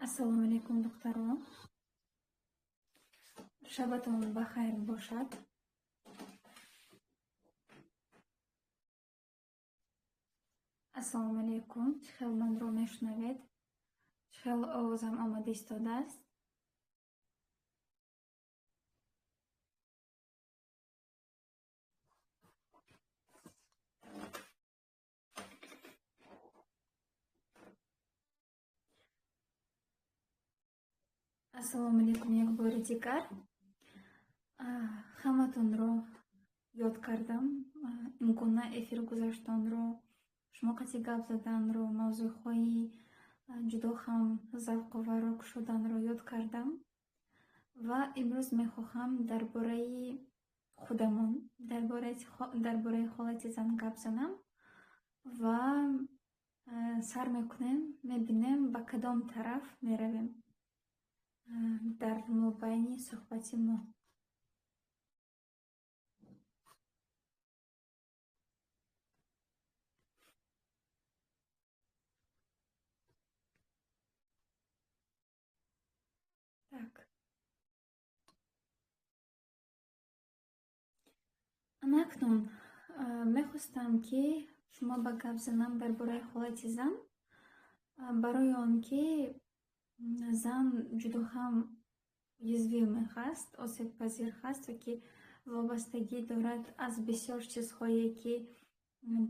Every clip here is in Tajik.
Ассалому алейкум, духтаро. Шабатон бахайр бошад. Ассалому алейкум. Чӣ хел манро мешунавед? Чӣ хел овозам омода истодааст? Ассалому алейкум як бори дигар. Ҳаматонро ёд кардам. Имкона эфир гузаштонро, шумоқати гап заданро, мавзӯъҳои ҷудо ҳам завқоваро кушоданро ёд кардам ва имрӯз мехоҳам дар бораи худамон, дар бораи ҳолати зан гап занам ва сар мекунем, мебинем ба кадом тараф меравем дар мобайни суҳбати мо. Анакнун мехостам ки шумо ба гап занам дар бораи ҳолати зан, барои он ки зан ҷудо ҳам уязвимый ҳаст, осебпазир ҳаст ва ки вобастагӣ дорад аз бисёр чизҳое ки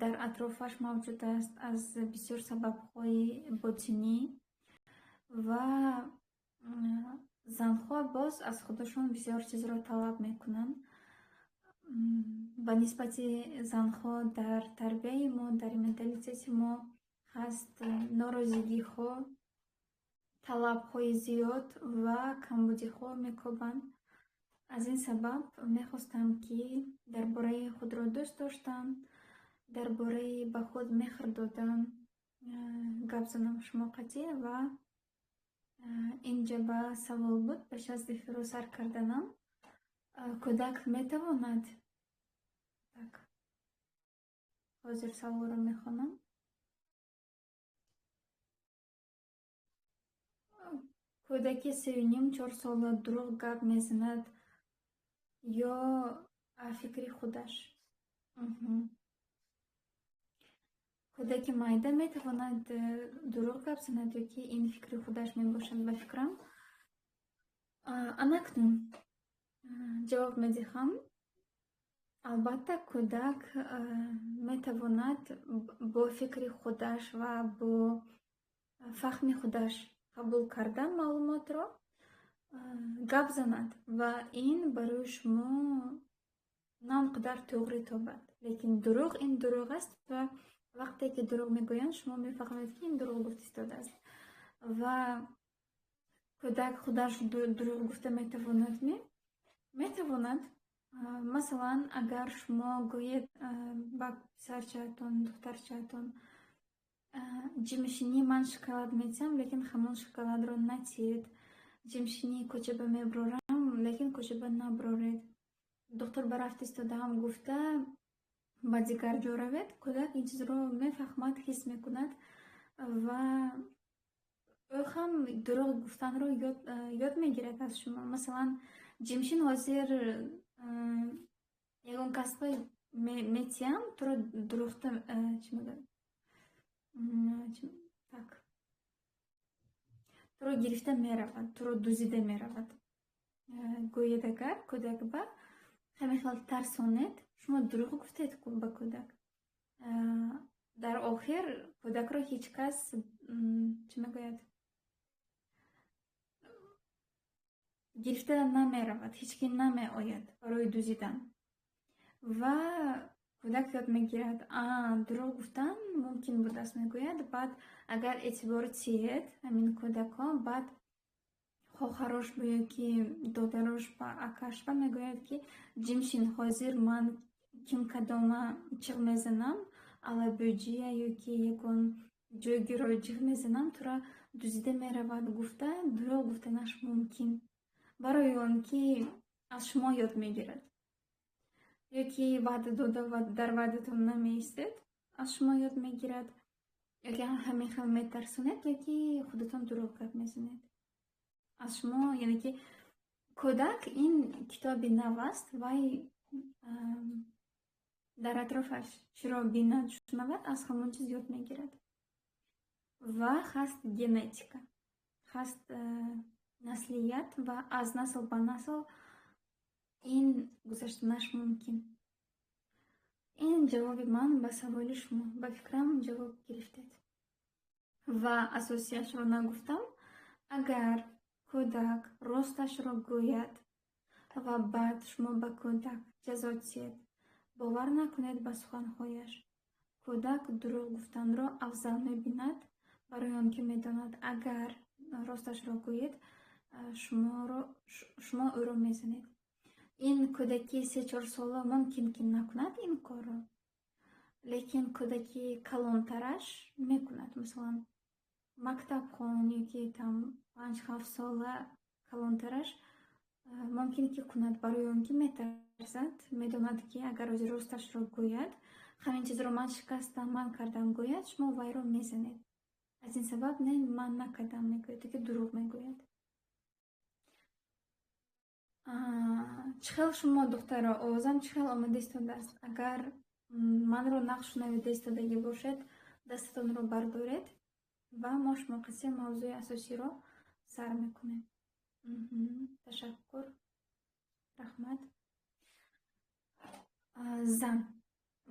дар атрофаш мавҷуд аст, аз бисёр сабабҳои ботинӣ ва занҳо боз аз худашон бисёр чизро талаб мекунанд. Ба нисбати занҳо дар тарбияи мо, дар менталитети мо ҳаст норозигиҳо, талабҳои зиёд ва камбудиҳо мекобанд. Аз ин сабаб мехостам ки дар бораи худро дӯст доштан, дар бораи ба худ меҳр додан гап занам шумоқатӣ ва ин ҷаба савол буд. Пеш аз эфирро сар карданам, кӯдак метавонад? ҳозир саволро мехонам. Кӯдаки 3.5-4 сола дурӯғ гап мезанад ё фикри худаш? Кӯдаки майда метавонад дурӯғ гап занад ё ки ин фикри худаш мебошад? Ба фикрам анакнун ҷавоб медиҳам. Албатта кӯдак метавонад бо фикри худаш ва бо фаҳми худаш қабул карда маълумотро гап занад ва ин барои шумо на он қадар туғри тобад. Лекин дурӯғ ин дурӯғ аст ва вақте ки дурӯғ мегӯянд шумо мефаҳмед ки ин дурӯғ гуфта истодааст ва кӯдак худаш дурӯғ гуфта метавонадми? Метавонад. Масалан, агар шумо гӯед ба писарчаатон, духтарчаатон, ҷимшини ман шоколад метиҳам, лекин ҳамон шоколадро натиед. Ҷимшини кӯчаба мебурорам, лекин кӯчаба набуроред. Духтур ба рафт истодаам гуфта ба дигар ҷо равед. Кӯдак ин чизро мефаҳмад, ҳис мекунад ва ӯ ҳам дурӯғ гуфтанро ёд мегирад аз шумо. Масалан, ҷимшин ҳозир ягон касбе метиҳам, туро дурӯғта туро гирифта меравад, туро дузида меравад. Гӯед агар кӯдак ба ҳамин хел тарсонед, шумо дурӯғ гуфтед ба кӯдак. Дар охир кӯдакро ҳеҷ кас чӣ мегӯяд? Гирифта намеравад, ҳеҷ ки намеояд барои дузидан. Ва кӯдак ёд мегирад, дурӯғ гуфтан мумкин будааст мегӯяд. Баъд агар эътибор тиед ҳамин кӯдакҳо, баъд хохарош бо ё ки додарош ба акаш ба мегӯяд ки ҷимшин ҳозир ман кимкадома ҷиғ мезанам, алабӯҷия ё ки ягон ҷойгиро ҷиғ мезанам, тура дузида меравад гуфта дурӯғ гуфтанаш мумкин. Барои он ки аз шумо ёд мегирад. Ё ки ваъда дода ва дар ваъдатон намеистед, аз шумо ёд мегирад. Yoki ҳамин хел метарсонед, ёки худатон дурӯғ гап мезанед. Аз шумо яъне ки кӯдак ин китоби нав аст, вай дар атрофаш чиро бинад, шунавад, аз ҳамон чиз ёд мегирад. Ва хаст генетика, хаст наслият ва аз насл ба насл ин гузаштанаш мумкин. ин ҷавоби ман ба саволи шумо. Ба фикрам ҷавоб гирифтед. Ва асосиашро нагуфтам. Агар кӯдак росташро гӯяд ва баъд шумо ба кӯдак ҷазо диҳед, бовар накунед ба суханҳояш. кӯдак дурӯғ гуфтанро афзал мебинад, барои он ки медонад агар росташро гӯед, шумо ӯро мезанед. ин кӯдаки 3-4 сола мумкин ки накунад ин корро, лекин кӯдаки калонтараш мекунад. Масалан, мактабхон ёки там 5-7 сола калонтараш мумкин ки кунад, барои он ки метарсад, медонад ки агар ози росташро гӯяд, ҳамин чизро ман шикастам, ман кардам гӯяд, шумо вайро мезанед. Аз ин сабаб не ман накардам мегӯяд, ки дурӯғ мегӯяд. чӣ хел шумо духтарро овозам чӣ хел омода истодааст? Агар манро нақш шунавида истодагӣ бошед, дастатонро бардоред ва мо шумо қисми мавзӯи асосиро сар мекунем. Ташаккур, рахмат. Зан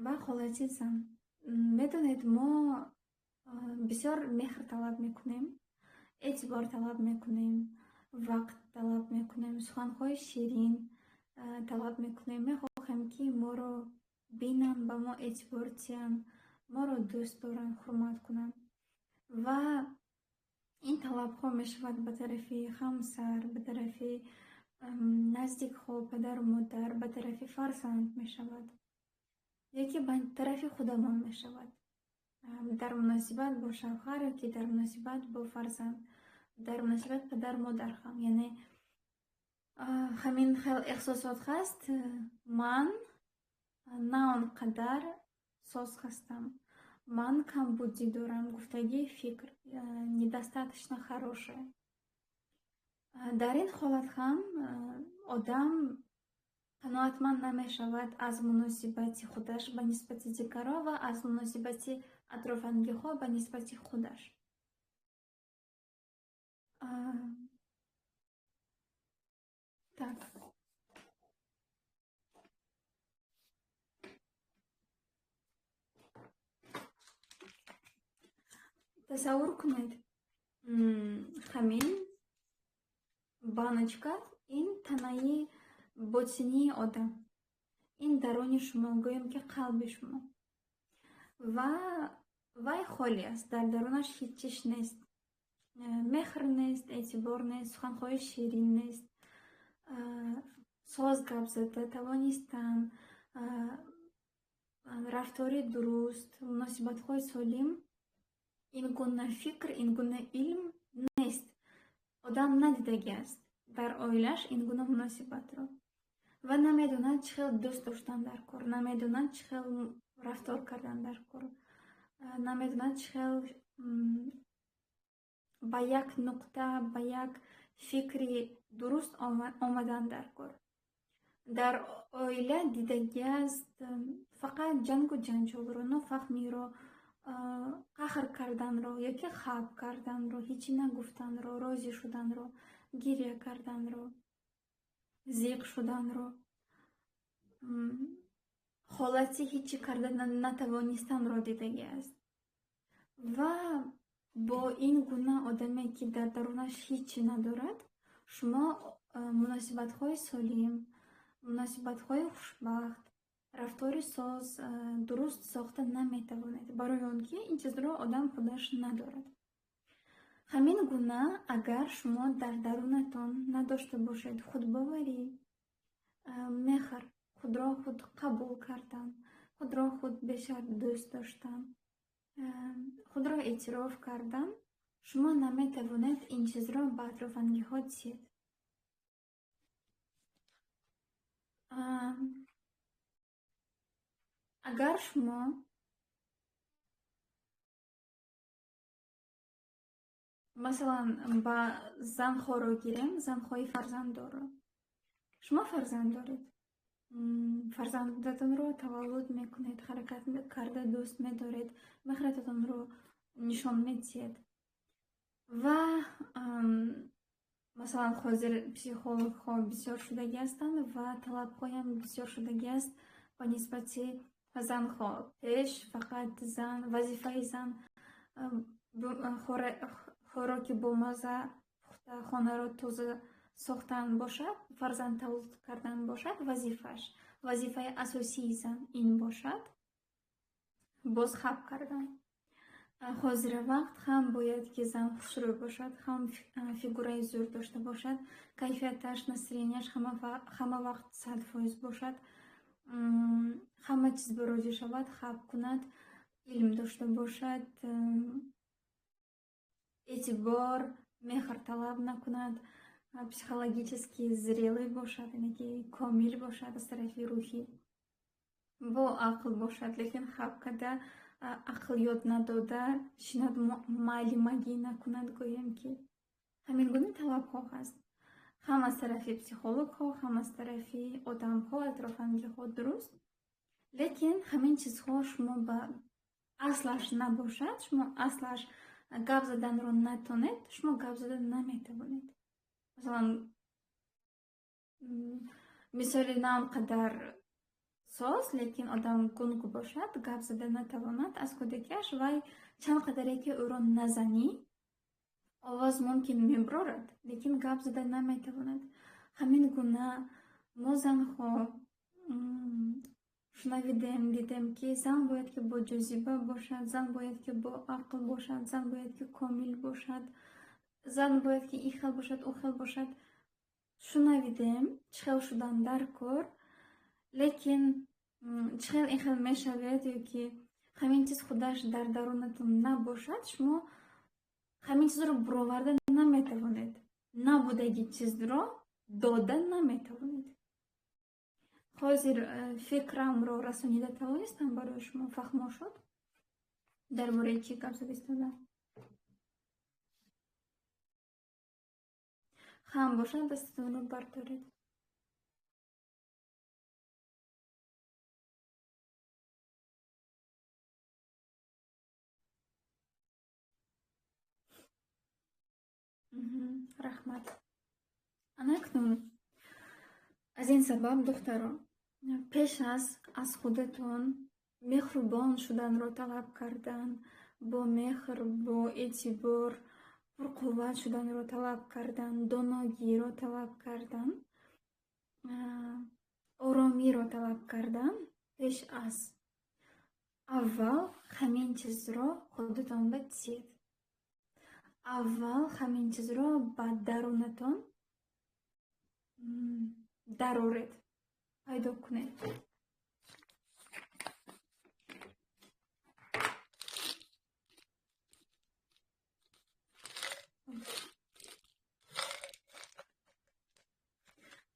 ва холати зан. Медонед, мо бисёр меҳр талаб мекунем, эътибор талаб мекунем, вақт талаб мекунем, суханҳои ширин талаб мекунем. Мехоҳем ки моро бинанд, ба мо эътибор диҳанд, моро дӯст доранд, ҳурмат кунанд. Ва ин талабҳо мешавад ба тарафи ҳамсар, ба тарафи наздикҳо, падару модар, ба тарафи фарзанд мешавад, ёки ба тарафи худамон мешавад. дар муносибат бо шавҳар ёки дар муносибат бо фарзанд, дар муносибат падар модар ҳам. Яъне ҳамин хел эҳсосот ҳаст. Ман на он қадар соз ҳастам, ман камбудӣ дорам, гуфтагии фикр, недостаточно хорошая. дар ин ҳолат ҳам одам қаноатманд намешавад аз муносибати худаш ба нисбати дигаро ва аз муносибати атрофангиҳо ба нисбати худаш. Так. Тасаввур кунед, ҳамин баночка ин танаи ботинии одам, ин дарони шумо, гӯем ки қалби шумо. Ва вай холӣ аст, дар дарунаш ҳеҷ чиз нест. меҳр нест, эътибор нест, суханҳои ширин нест, соз гап зада тавонистан, рафтори дуруст, муносибатҳои солим. ин гуна фикр, ин гуна илм нест. одам надидагиаст дар оилаш ин гуна муносибатро ва намедонад чӣ хел дӯст доштан дар кор, намедонад чӣ хел рафтор кардан дар кор, намедонад чӣ хел ба як нуқта, ба як фикри дуруст омадан дар кор. дар оила дидагиаст фақат ҷангу ҷанҷолро, нофаҳмиро, қаҳр карданро ёки хаб карданро, ҳичи нагуфтанро, розӣ шуданро, гирья карданро, зиқ шуданро, ҳолати ҳичи кардан натавонистанро дидагиаст. ва бо ин гуна одаме ки дар дарунаш ҳичи надорад, шумо муносибатҳои солим, муносибатҳои хушбахт, рафтори соз, дуруст сохта наметавонед, барои он ки ин чизро одам худаш надорад. ҳамин гуна агар шумо дар дарунатон надошта бошед худбоварӣ, меҳр, худро худ қабул кардан, худро худ бешар дӯст доштан, худро эътироф кардан, шумо наметавонед ин чизро ба атрофангиҳо диҳед. агар шумо масалан ба занҳоро гирем, занҳои фарзанддорро. шумо фарзанд доред, фарзандатонро таваллуд мекунед, ҳаракат карда дӯст медоред, меҳрататонро нишон медиҳед ва масалан ҳозир психологҳо бисёр шудагӣ ҳастанд ва талабҳоям бисёр шудагӣ аст ба нисбати занҳо. Пеш фақат зан, вазифаи зан хӯроки бомаза пухта, хонаро тоза сохтан бошад, фарзанд тавлид кардан бошад, вазифаи асосии зан ин бошад, боз хаб кардан. ҳозира вақт ҳам бояд ки зан хушрӯй бошад, ҳам фигураи зӯр дошта бошад, кайфияташ, настроенияш ҳама вақт 100% бошад, ҳама чиз бароҷи шавад, хаб кунад, илм дошта бошад, эътибор, меҳр талаб накунад, психологически зрелый бошад, яъне ки комил бошад аз тарафи рӯҳӣ, бо ақл бошад, лекин хаб карда ақл ёд надода шинод майли магӣ накунад, гӯем ки ҳамин гуна талабҳо ҳаст, ҳам аз тарафи психологҳо, ҳам аз тарафи одамҳо, атрофангиҳо, дуруст. лекин ҳамин чизҳо шумо ба аслаш набошад, шумо аслаш гап заданро натонед, шумо гап зада наметавонед. масалан мисоли на он қадар соз, лекин одам гунг бошад, гап зада натавонад, аз кӯдакиаш вай чанд қадаре ки ӯро назанӣ, овоз мумкин меброрад, лекин гап зада наметавонад. ҳамин гуна мо занҳо шунавидем, дидем ки зан бояд ки бо ҷозиба бошад, зан бояд ки бо ақл бошад, зан бояд ки комил бошад, зан бояд ки ин хел бошад, он хел бошад. шунавидем, чӣ хел шудан дар кор, лекин чӣ хел ин хел мешавед, ёки ҳамин чиз худаш дар дарунатон набошад, шумо ҳамин чизро буроварда наметавонед, набудаги чизро дода наметавонед. ҳозир фикрамро расонида тавонистам барои шумо фаҳмо шуд дар бораи чӣ гап зада истодам. хам бошад, дастатонро бардоред. раҳмат. анакнун аз ин сабаб духтарон, пеш аз худатон меҳрубон шуданро талаб кардан, бо меҳр, бо эътибор, пурқувват шуданро талаб кардан, доногиро талаб кардан, оромиро талаб кардан, пеш аз аввал ҳамин чизро худатон батиҳед. аввал ҳамин чизро ба дарунатон дароред, пайдо кунед.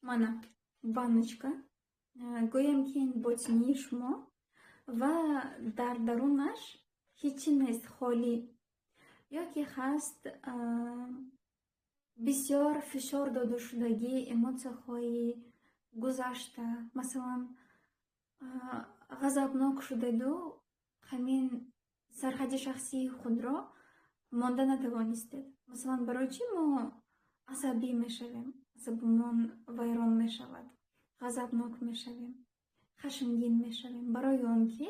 мана баночка, гӯем ки ин ботинии шумо ва дар дарунаш ҳечи нест, холӣ, ёки ҳаст бисёр фишор додашудагӣ, эмоцияҳои гузашта, масалан ғазабнок шудаду ҳамин сарҳади шахсии худро монда натавонистед. масалан барои чӣ мо асабӣ мешавем, асабимон вайрон мешавад, ғазабнок мешавем, хашмгин мешавем? барои он ки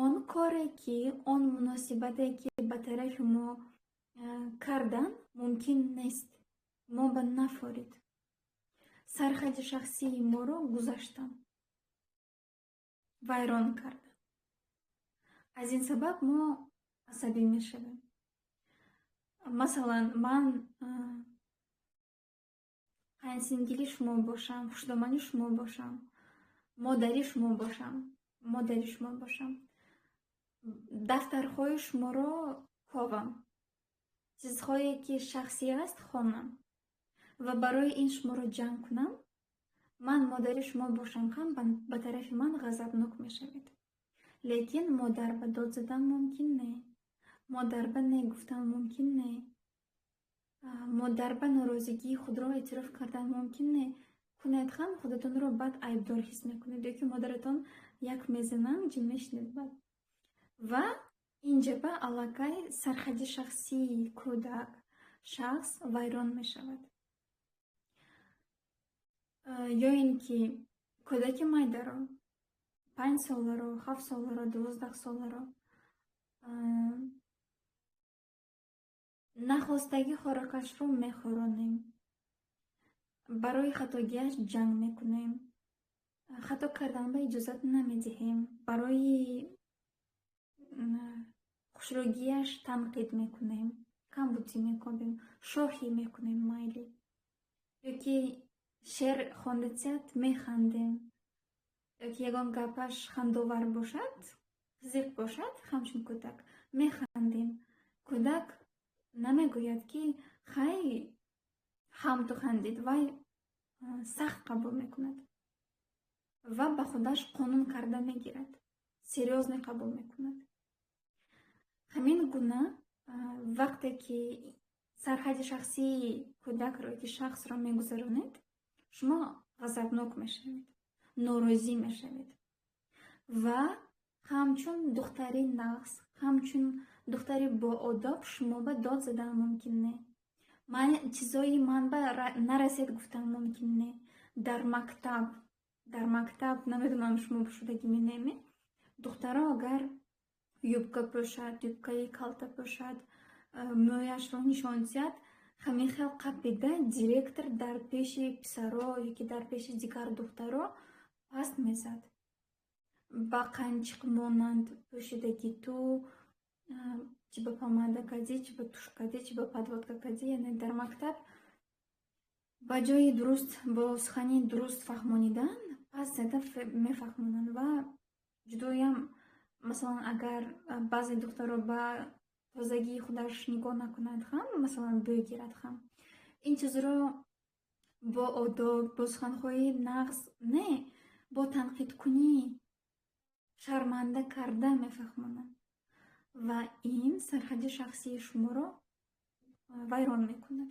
он коре ки он муносибате ки ба тарафи мо кардан мумкин нест, мо ба нафорид, сарҳади шахсии моро гузаштан, вайрон кардан. аз ин сабаб мо асабӣ мешавем. масалан ман ҳамсингили шумо бошам, хушдомани шумо бошам, модари шумо бошам, дафтарҳои шуморо ковам, чизҳое ки шахсӣ аст хонам ва барои ин шуморо ҷамъ кунам. ман модари шумо бошам ҳам ба тарафи ман ғазабнок мешавед, лекин модар ба дод задан мумкин не, модар ба не гуфтан мумкин не, модар ба норозигии худро эътироф кардан мумкин не. кунед хам худатонро бад айбдор ҳис мекунед, ёки модаратон як мезананд ҷи мешинед бад. ва инҷаба аллакай сархаҷи шахсии кӯдак, шахс вайрон мешавад. ё ин ки кӯдаки майдаро 5 соларо, 7 соларо, 12 соларо нахостагӣ хоракашро мехӯронем, барои хатогиаш ҷанг мекунем, хато карданро иҷозат намедиҳем, барои хушрӯгиаш танқид мекунем, камбутӣ мекобем, шоҳӣ мекунем майли, ёки шеър хондатсият механдем, ёки ягон гапаш хандовар бошад, зиқ бошад, ҳамчун кӯдак механдем. кӯдак намегӯяд ки хай ҳам ту хандид, вай сахт қабул мекунад ва ба худаш қонун карда мегирад, серьёзно қабул мекунад. ҳамин гуна вақте ки сарҳади шахсии кӯдакро ки шахсро мегузаронед, шумо ғазабнок мешавед, норозӣ мешавед ва ҳамчун духтари нағз, ҳамчун духтари боодоб шумо ба дод задан мумкин не, чизои манба нарасед гуфтан мумкин не. дар мактаб намедонам шумо шудагӣ менеме, духтаро агар юбка пӯшад, юбкаи калта пӯшад, мӯяшро нишон диҳад, ҳамин хел қапида директор дар пеши писаро ёки дар пеши дигар духтаро паст мезад. ба қанчиқ монанд пӯшидагӣ ту, чӣ ба помада кадӣ, чӣ ба туш кадӣ, чӣ ба подводка кадӣ. Яъне дар мактаб ба ҷои дуруст бо сухани дуруст фаҳмонидан паст зада мефаҳмонанд ва ҷудоям масалан агар баъзе духтаро ба тозагии худаш нигоҳ накунад хам, масалан бигирад хам, ин чизро бо одоб, бо суханхоҳии нағз не, бо танқидкунӣ, шарманда карда мефаҳмонанд ва ин сарҳади шахсии шуморо вайрон мекунад.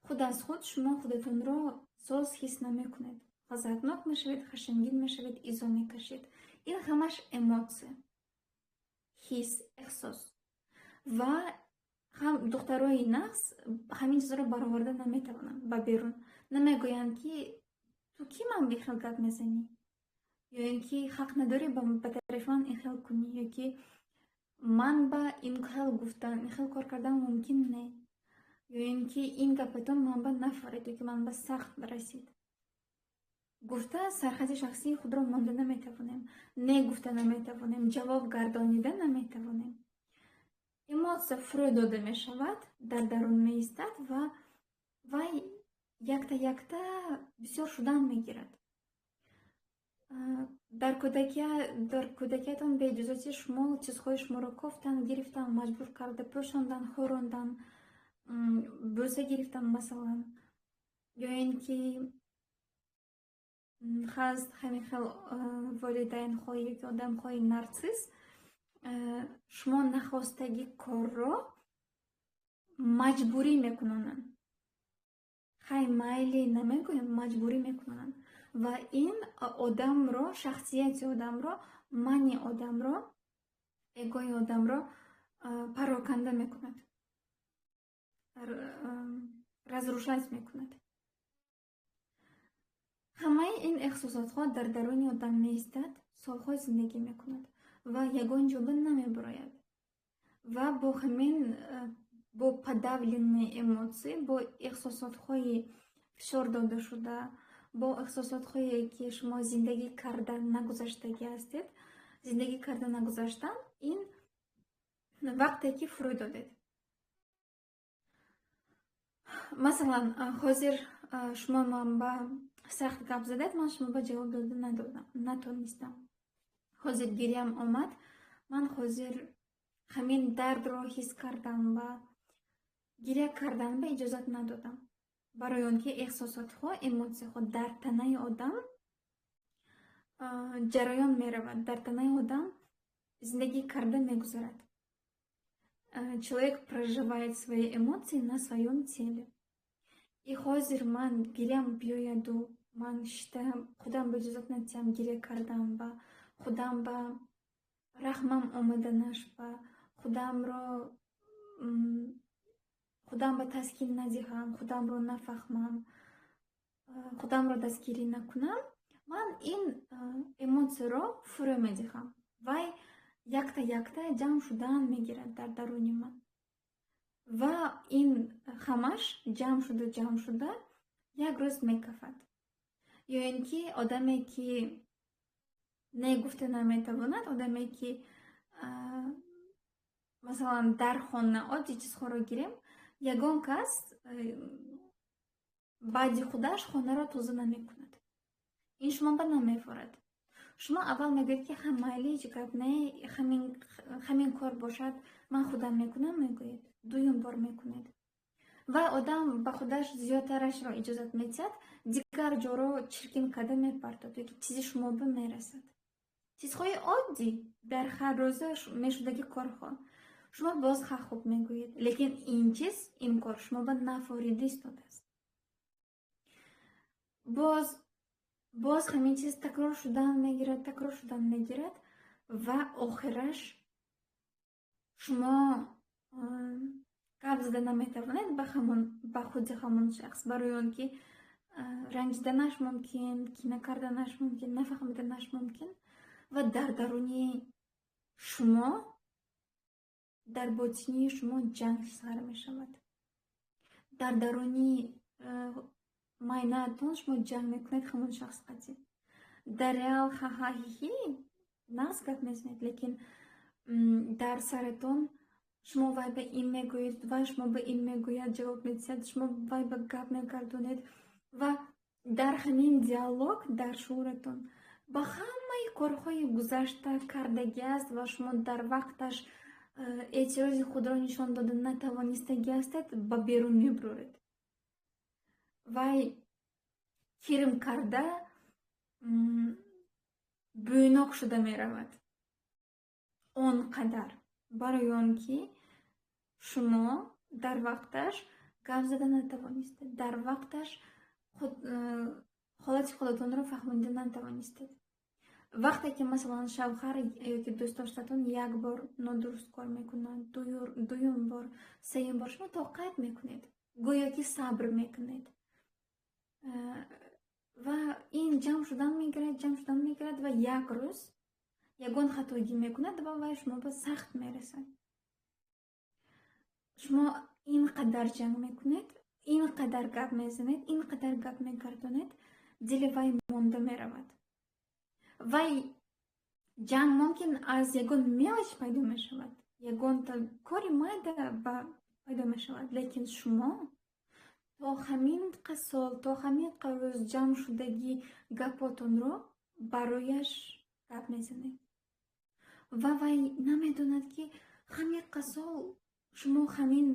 худ аз худ шумо худатонро соз ҳис намекунед, ғазабнок мешавед, хашмгин мешавед, изо мекашед. ин ҳамаш эмоция, ҳис, эҳсос ва духтарои нағз ҳамин чизро бароварда наметавонанд ба берун. Намегӯянд ки ту ки ман бихел гап мезанӣ, ё ин ки ҳақ надорӣ ба тарафи ман ин хел кунӣ, ёки ман ба ин хел гуфтан, ин хел кор кардан мумкин не, ё ин ки ин гапатон манба нафарид, ёки манба сахт расид. гуфта сарҳади шахсии худро монда наметавонем, не гуфта наметавонем, ҷавоб гардонида наметавонем. эмоция фурӯ дода мешавад, дар дарун меистад ва вай якта бисёр шудан мегирад. дар кӯдакиятон беиҷозати шумо чизҳои шуморо кофтан, гирифтан, маҷбур карда пӯшондан, хӯрондан, бӯса гирифтан масалан, ё ин ки хаст ҳамин хел волидайнҳои ёки одамҳои нарсис шумо нахостаги корро маҷбурӣ мекунонанд. хай майли намегӯям, маҷбурӣ мекунонанд ва ин одамро, шахсияти одамро, мани одамро, эгои одамро пароканда мекунад, разрушать мекунад. ҳамаи ин эҳсосотҳо дар даруни одам меистад, солҳо зиндагӣ мекунад ва ягон ҷоба намебарояд ва бо ҳамин бо подавлении эмоции, бо эҳсосотҳои фишор дода шуда, бо эҳсосотҳое ки шумо зиндагӣ карда нагузаштагӣ ҳастед, зиндагӣ карда нагузаштан, ин вақте ки фурӯ додед. масалан ҳозир шумо ман ба сахт гап задед, ман шумо ба ҷавоб дода натонистам. ҳозир гириям омад, ман ҳозир ҳамин дардро ҳис кардан ва гирия кардан ба иҷозат надодам, барои он ки эҳсосотҳо, эмоцияҳо дар танаи одам ҷараён меравад, дар танаи одам зиндагӣ карда мегузарад. человек проживает свои эмоции на своем теле. И хозир ман гирям биёяду, ман шитам худам ба иҷозат натиҳам гиря кардан ба худам ба рахмам омада нашва, худам ба таскин надиҳам, худамро нафаҳмам, худамро дастгирӣ накунам, ман ин эмоцияро фурӯ медиҳам. Вай якта ҷамъ шудан мегирад дар даруни ман. Ва ин ҳамаш ҷамъ шуда як рӯз мекафад. Ё ин ки одаме ки негуфта наметавонад, одаме ки масалан дар хона одди чизҳоро гирем, ягон кас баъди худаш хонаро тоза намекунад. Ин шуморо намеворад. Шумо аввал мегӯед ки майли ҳеҷ гап не, ҳамин кор бошад, ман худам мекунам, мегӯед. Дуюм бор мекунед. Ва одам ба худаш зиёдтарашро иҷозат медиҳад, дигар ҷоро чиркин карда мепартад, ки чизи шумо ба мерасад. Чизҳои оддӣ дар ҳаррӯза мешудаги корҳо. Шумо боз ха хуб мегӯед, лекин ин чиз, ин кор шумо ба нафорида истодааст. Боз ҳамин чиз такрор шудан мегирад ва охираш шумо гап зада наметавонед ба худи ҳамон шахс, барои он ки ранҷиданаш мумкин, кина карданаш мумкин, нафаҳмиданаш мумкин ва дар даруни шумо, дар ботини шумо ҷанг сар мешавад. Дар даруни майнаатон шумо ҷанг мекунед ҳамон шахс қати. Дар реал ҳаҳаҳиҳи нағз гап мезанед, лекин дар саратон шумо вай ба ин мегӯед, вай шумо ба ин мегӯяд, ҷавоб медиҳад, шумо вай ба гап мегардонед ва дар ҳамин диалог дар шууратон ба ҳамаи корҳои гузашта кардагӣ аст ва шумо дар вақташ эътирози худро нишон дода натавонистагӣ ҳастед, ба берун мебуроред. Вай кирм карда бӯйноқ шуда меравад. Он қадар. Барои он ки шумо дар вақташ гап зада натавонистед, дар вақташ ҳолати худатонро фаҳмида натавонистед. Вақте ки масалан шавҳар ёки дӯстдоштатон як бор нодуруст кор мекунад, дуюм бор, сеюм бор, шумо тоқат мекунед, гӯё ки сабр мекунед. Ва ин ҷамъ шудан мегирад ва як рӯз ягон хатогӣ мекунад ва вай шумо ба сахт мерасад. Шумо ин қадар ҷанг мекунед, ин қадар гап мезанед, ин қадар гап мегардонед, дили вай монда меравад. Вай ҷанг мумкин аз ягон мелоч пайдо мешавад, ягон кори майда пайдо мешавад, лекин шумо то ҳамин қасол, то ҳамин рӯз ҷамъ шудагӣ гапотонро барояш гап мезанед. Ва вай намедонад ки ҳамин қасол шумо ҳамин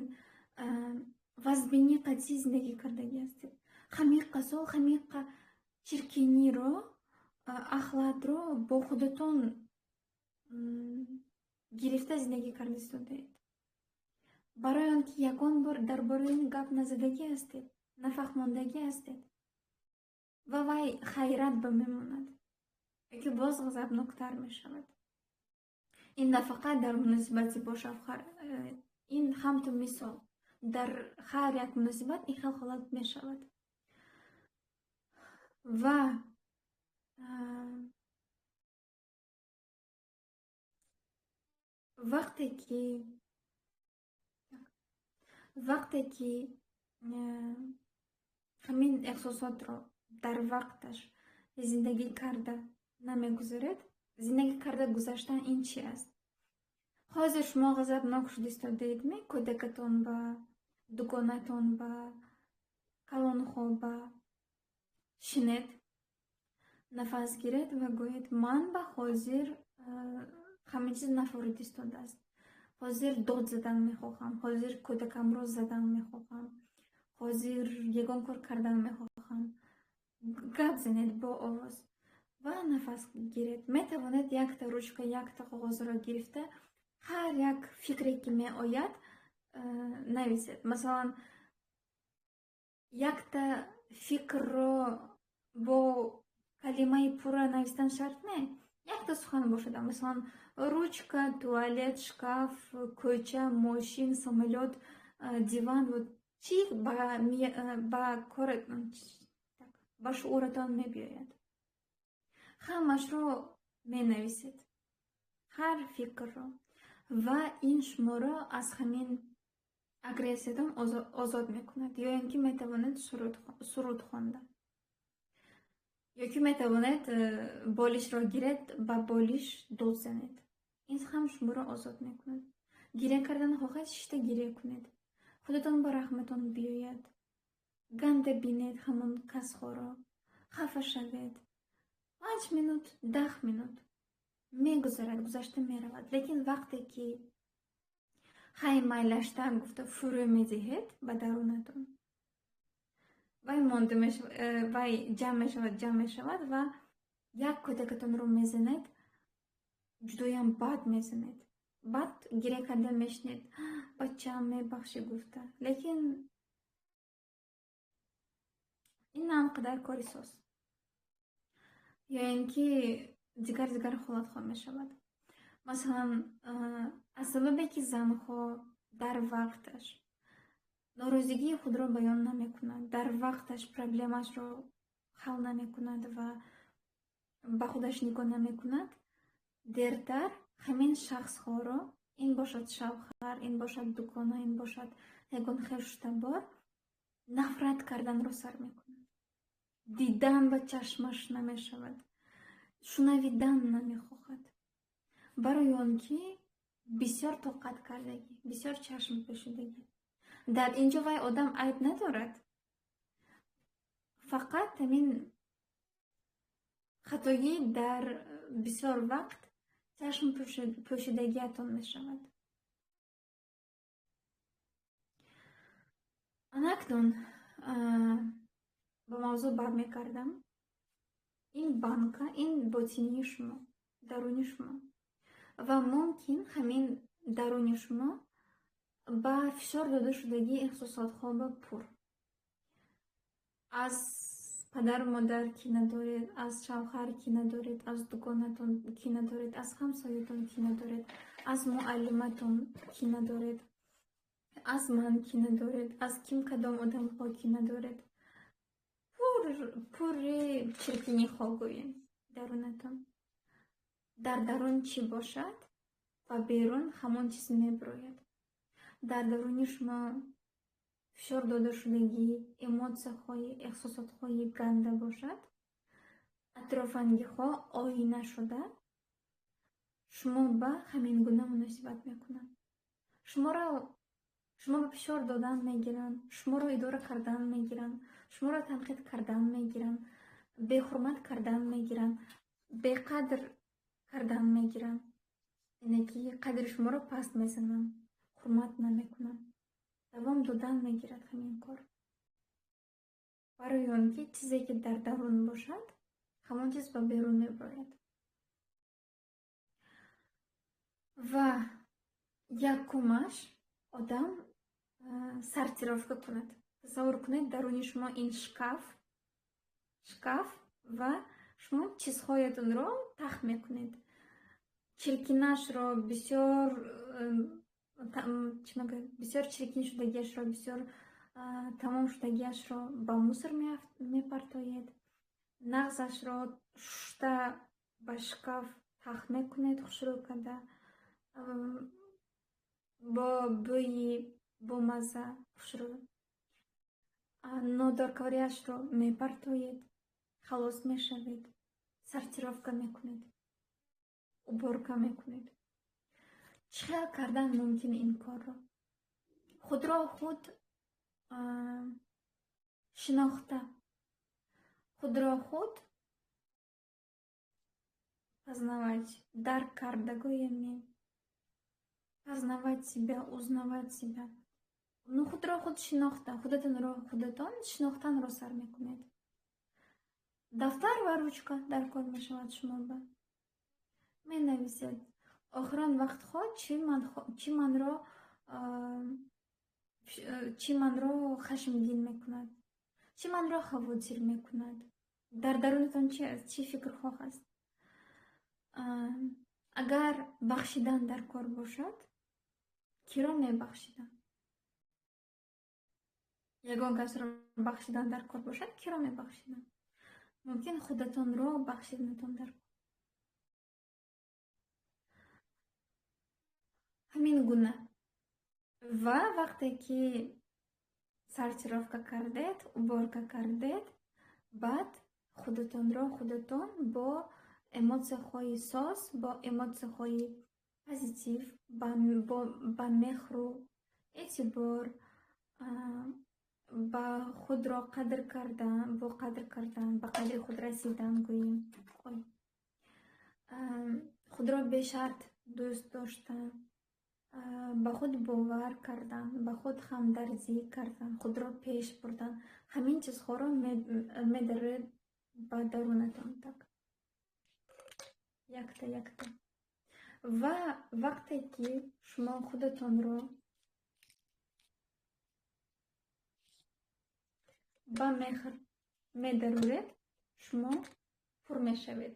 вазбини қатъӣ зиндагӣ кардагӣ ҳастед. Ҳамин қасол, ҳамин чиркиниро, ахлатро бо худатон гирифта зиндагӣ карда истодаед. Барои он ки ягон бор дар бораи ин гап назадагӣ ҳастед, нафаҳмондагӣ ҳастед. Ва вай хайрат ба мемонад, ки боз ғазабноктар мешавад. ин на фақат дар муносибати бо шавҳар, ин ҳамтун мисол дар ҳар як муносибат ин хел ҳолат мешавад. Ва вақте ки ҳамин эҳсосотро дар вақташ зиндагӣ карда намегузоред, зиндагӣ карда гузаштан ин чӣ аст? ҳозир шумо ғазабнок шуда истодаедми? Кӯдакатон ба дугонатон, ба калонҳо, ба шинед нафас гиред ва гӯед ман ба ҳозир ҳамин чиз нафорид истодааст. ҳозир дод задан мехоҳам, ҳозир кӯдакамро задан мехоҳам, ҳозир ягон кор кардан мехоҳам. Гап занед бо овоз ва нафас гиред. Метавонед якта ручка, якта қоғозро гирифта ҳар як фикре ки меояд нависед. Масалан, якта фикрро бо калимаи пурра навистан шарт не. Якта сухан бошад. Масалан, ручка, туалет, шкаф, кӯча, мошин, самолет, диван. Вот чӣ ба шууратон мебиёяд. Ҳамашро менависед. ҳар фикрро. Ва ин шуморо аз ҳамин агрессиядан озод мекунад. Ё ин ки метавонед суруд хонда. Ё ки метавонед болишро гиред, ба болиш дод занед. Ин ҳам шуморо озод мекунад. Гиря кардан хоҳед, шишта гиря кунед. худатон ба раҳматон биёяд. ганда бинед ҳамон касхоро. хафа шавед. 5 минут, 10 минут мегузарад, гузашта меравад. Лекин вақте ки хай майлашта гуфта фурӯ медиҳед ба дарунатон, вай ҷамъ мешавад ва як кӯдакатонро мезанед, ҷудоям бад мезанед. Бад гиря карда мешнед, бачаам мебахшӣ гуфта. Лекин ин анқадар кори соз. ё ин ки дигар ҳолатҳо мешавад. Масалан, аз сабабе ки занҳо дар вақташ норозигии худро баён намекунад, дар вақташ проблемашро ҳал намекунад ва ба худаш нигоҳ намекунад, дертар ҳамин шахсҳоро, ин бошад шавҳар, ин бошад дукона, ин бошад ягон хештабор, нафрат карданро сар мекунад. дидан ба чашмаш намешавад, шунавидан намехоҳад. барои он ки бисёр тоқат кардагӣ, бисёр чашм пӯшидагӣ. дар ин ҷо вай одам айб надорад. фақат ҳамин хатоӣ дар бисёр вақт чашм пӯшидагиатон мешавад. анакнун ба мавзӯъ бармекардам. ин банка, ин ботинии шумо, даруни шумо. ва мумкин ҳамин даруни шумо ба фишор дода шудагии эҳсосотҳо ба пур. аз падару модар ки надоред, аз шавҳар ки надоред, аз дугонатон ки надоред, аз ҳамсоятон ки надоред, аз муаллиматон ки надоред, аз ман ки надоред, аз ким кадом одамҳо ки надоред. пурри чиркиниҳо гӯем дарунатон. дар дарун чӣ бошад, ба берун ҳамон чиз мебирояд. дар даруни шумо фишор дода шудагӣ, эмоцияҳои, эҳсосотҳои ганда бошад, атрофангиҳо оина шуда шумо ба ҳамин гуна муносибат мекунанд. шумо ба фишор додан мегиранд, шуморо идора кардан мегиранд, шуморо танқид кардан мегиранд, беҳурмат кардан мегиранд, беқадр кардан мегиранд. яъне ки қадри шуморо паст мезананд, ҳурмат намекунанд. давом додан мегирад ҳамин кор. барои он ки чизе ки дар дарун бошад, ҳамон чиз ба берун мебирояд. ва якумаш одам сортировка кунад. тасаввур кунед, даруни шумо ин шкаф ва шумо чизҳоятонро тахт мекунед. чиркинашро бисёр чиркин шудагиашро, бисёр тамом шудагиашро ба мусор мепартоед. нағзашро шушта ба шкаф тахт мекунед, хушрӯ карда, бо бӯи бомаза хушрӯ. нодоркориашро мепартоед, халос мешавед, сортировка мекунед, уборка мекунед. чӣ хел кардан мумкин ин корро? худро худ шинохта, худро худ познавать, дарк карда гӯем мем. познавать себя, узнавать себя. Ну худро худ шинохта, худатон шинохтанро сар мекунед. дафтар ва ручка дар кор мешавад шумо ба менависед. охирон вақтҳо чӣ манро хашмгин мекунад, чӣ манро хавотир мекунад, дар дарунатон чӣ фикрҳо ҳаст. Агар бахшидан дар кор бошад, киро мебахшидам? Ягон касро бахшидан дар кор бошад, киро мебахшидам? Мумкин худатонро бахшиданатон дар кор. ҳамин гуна. Ва вақте ки сортировка кардед, уборка кардед, баъд худатон бо эмоцияҳои соз, бо эмоцияҳои позитив, ба меҳру эътибор, ба худро қадр кардан, ба қадри худ расидан гӯем. Худро бешарт дӯст доштан, ба худ бовар кардан, ба худ ҳамдардӣ кардан, худро пеш бурдан. Ҳамин чизҳоро медаред ба дарунатон так. Якта. Ва вақте ки шумо худатонро ба меҳр медаруред, шумо пур мешавед.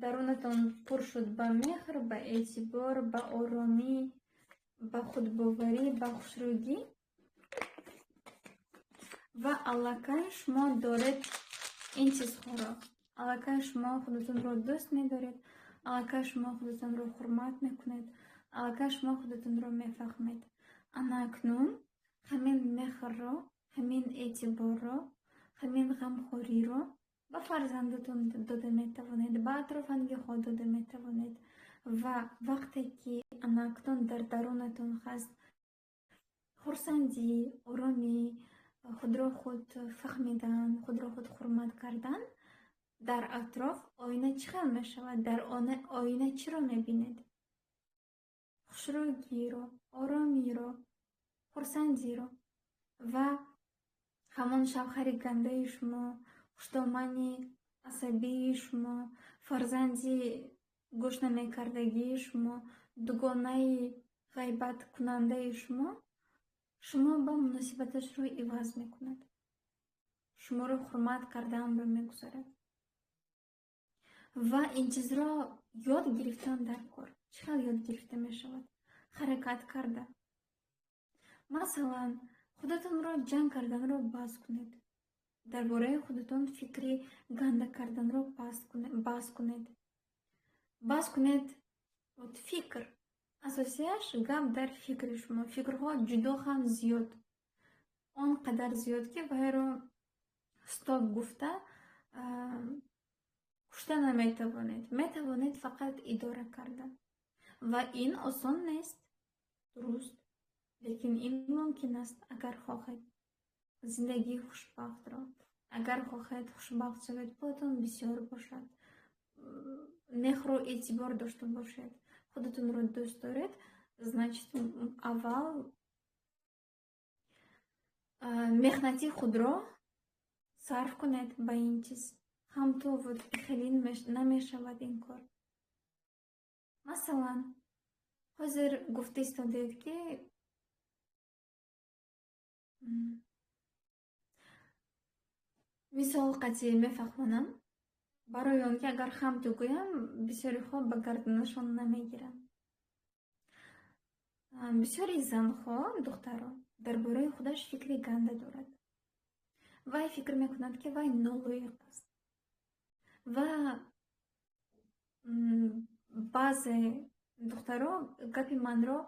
Дарунатон пур шуд ба меҳр, ба эътибор, ба оромӣ, ба худбоварӣ, ба хушрӯйгӣ. Ва аллакай шумо доред ин чизҳоро. Аллакай шумо худатонро дӯст медоред, аллакай шумо худатонро ҳурмат мекунед, аллакай шумо худатонро мефаҳмед. Ана акнун ҳамин меҳрро, ҳамин эътиборро, ҳамин ғамхориро ба фарзандатон дода метавонед, ба атрофангиҳо дода метавонед. Ва вақте ки ана акнун дар дарунатон ҳаст хурсандӣ, оромӣ, худро худ фаҳмидан, худро худ ҳурмат кардан, дар атроф оина чӣ хел мешавад? Дар оина чиро мебинед? Хушрӯйгиро, оромиро, хурсандиро. Ва ҳамон шавҳари гандаи шумо, хуштомани асабии шумо, фарзанди гӯш намекардагии шумо, дугонаи ғайбаткунандаи шумо ба муносибаташро иваз мекунад. Шуморо ҳурмат карданро мегузорад. Ва ин чизро ёд гирифтан дар кор. Чӣ хел ёд гирифта мешавад? Ҳаракат карда. Масалан, худатонро ҷанг карданро баҳс кунед. Дар бораи худатон фикри ганда карданро баҳс кунед. Баҳс кунед от фикр. Асосияш гап дар фикри шумо. Фикрҳо ҷудо ҳам зиёд. Он қадар зиёд, ки вайро стоп гуфта кушта наметавонед. Метавонед фақат идора карда. Ва ин осон нест. Дуруст. Лекин ин мумкин аст, агар хоҳед зиндагии хушбахтро, агар хоҳед хушбахт шавед, пулатон бисёр бошад, меҳру эътибор дошта бошед, худатонро дӯст доред, значит аввал меҳнати худро сарф кунед ба ин чиз. ҳамто вот бихелин намешавад ин кор. Масалан, ҳозир гуфта истодед ки мисол қатъӣ мефаҳмонам. Барои он ки агар ҳамто гӯям, бисёриҳо ба гарданашон намегиранд. Бисёри занҳо, духтаро дар бораи худаш фикри ганда дорад. Вай фикр мекунад, ки вай нолоиқ аст. Ва баъзе духтаро гапи манро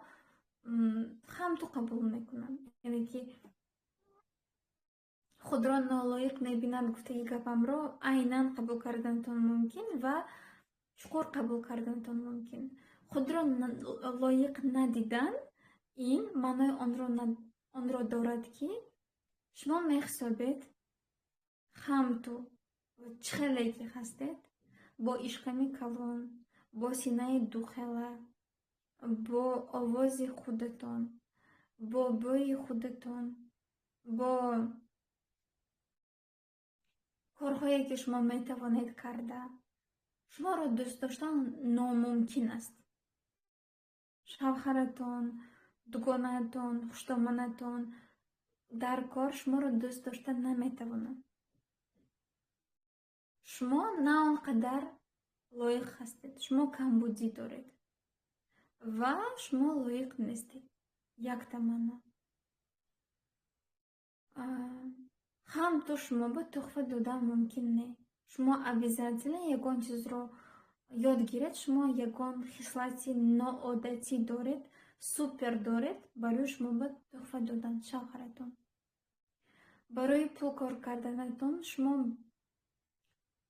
ҳамто қабул мекунанд. Яъне ки худро нолоиқ мебинанд, гуфтаги гапамро айнан қабул карданатон мумкин ва чуқур қабул карданатон мумкин. Худро лоиқ надидан ин маънои онро дорад ки шумо меҳисобед ҳамто чӣ хеле ки ҳастед, бо ишқами калон, бо синаи духела, бо овози худатон, бо бӯи худатон, бо корҳое ки шумо метавонед карда, шуморо дӯст доштан номумкин аст. шавҳаратон, дугонаатон, хуштоманатон дар кор шуморо дӯст дошта наметавонад. шумо на он қадар лоиқ ҳастед, шумо камбудӣ доред ва шумо лоиқ нестед. як таманно ҳам то шумоба тухфа додан мумкин не. шумо обязательно ягон чизро ёд гиред, шумо ягон хислати ноодатӣ доред, супер доред, барои шумоба тухфа додан шавҳаратон. барои пул кор карданатон шумо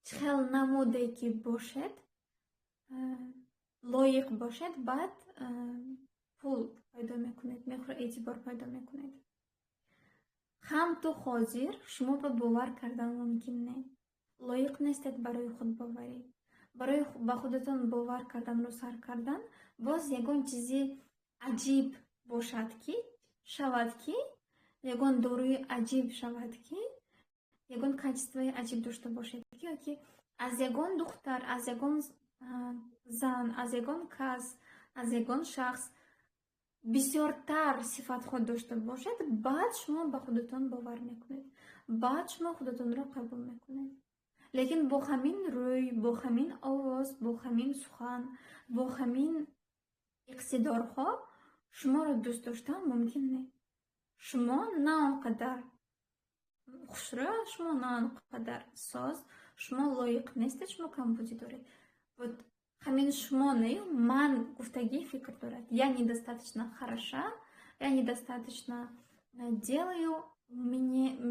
чихел намуде ки бошед, лоиқ бошед, баъд пул пайдо мекунед, эътибор пайдо мекунед. ҳам ту ҳозир шумо ба бовар кардан мумкин не. лоиқ нестед барои худбоварӣ. барои ба худатон бовар карданро сар кардан боз ягон чизи аҷиб бошад ки шавад, ки ягон дорӯи аҷиб шавад, ки ягон качествои аҷиб дошта бошед, ки аз ягон духтар, аз ягон зан, аз ягон кас, аз ягон шахс бисёртар сифатҳо дошта бошед, баъд шумо ба худатон бовар мекунед, баъд шумо худатонро қабул мекунед. лекин бо ҳамин рӯй, бо ҳамин овоз, бо ҳамин сухан, бо ҳамин иқтидорҳо шуморо дӯст доштан мумкин не. шумо на он қадар хушрӯ, шумо на он қадар соз, шумо лоиқ нестед, шумо камбудӣ доред. Вот ҳамин шумо не, ман гуфтагӣ фикр дорад. Я недостаточно хороша, я недостаточно делаю,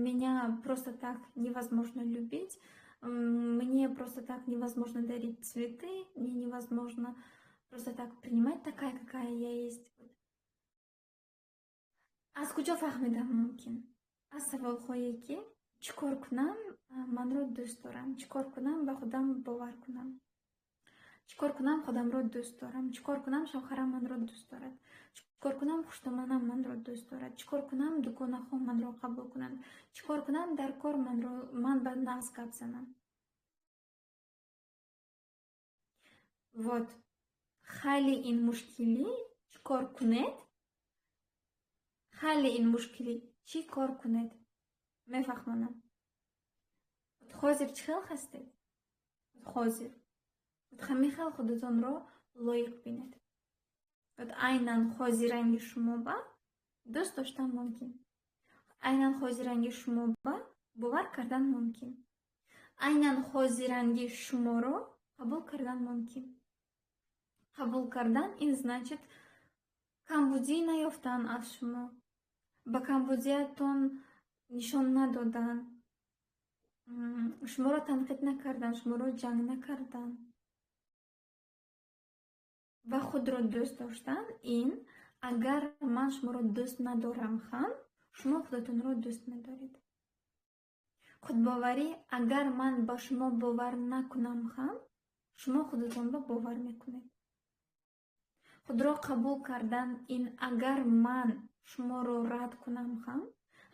меня просто так невозможно любить, мне просто так невозможно дарить цветы, мне невозможно просто так принимать такая, какая я есть. аз куҷо фаҳмидам мумкин? аз саволҳое ки чӣ кор кунам манро дӯст дорам, чӣ кор кунам ба худам бовар кунам, чӣ кор кунам худамро дӯст дорам, чӣ кор кунам шавҳарам манро дӯст дорад, чӣ кор кунам хуштоманам манро дӯст дорад, чӣ кор кунам дугонаҳо манро қабул кунанд, чӣ кор кунам дар кор ман ба нағз гап занам. вот халли ин мушкилӣ чӣ кор кунед, халли ин мушкилӣ чӣ кор кунед мефаҳмонам. ҳозир чӣ хел ҳастед? ҳозир ҳамин хел худатонро лоиқ бинед. айнан ҳозиранги шумоба дӯст доштан мумкин, айнан ҳозиранги шумоба бовар кардан мумкин, айнан ҳозиранги шуморо қабул кардан мумкин. қабул кардан ин значит камбудӣ наёфтан аз шумо, ба камбудиятон нишон надодан, шуморо танқид накардан, шуморо ҷанг накардан. ва худро дӯст доштан ин агар ман шуморо дӯст надорам ҳам, шумо худатонро дӯст медоред. худбоварӣ агар ман ба шумо бовар накунам ҳам, шумо худатонро бовар мекунед. худро қабул кардан ин агар ман шуморо рад кунам ҳам,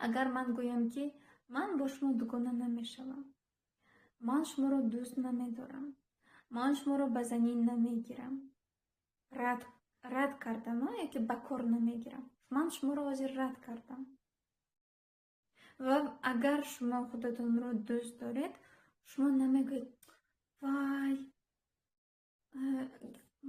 агар ман гӯям ки ман бо шумо дугона намешавам, ман шуморо дӯст намедорам, ман шуморо ба занин намегирам, рад кардам, яке ба кор намегирам, ман шуморо ҳозир рад кардам. ва агар шумо худатонро дӯст доред, шумо намегӯед вай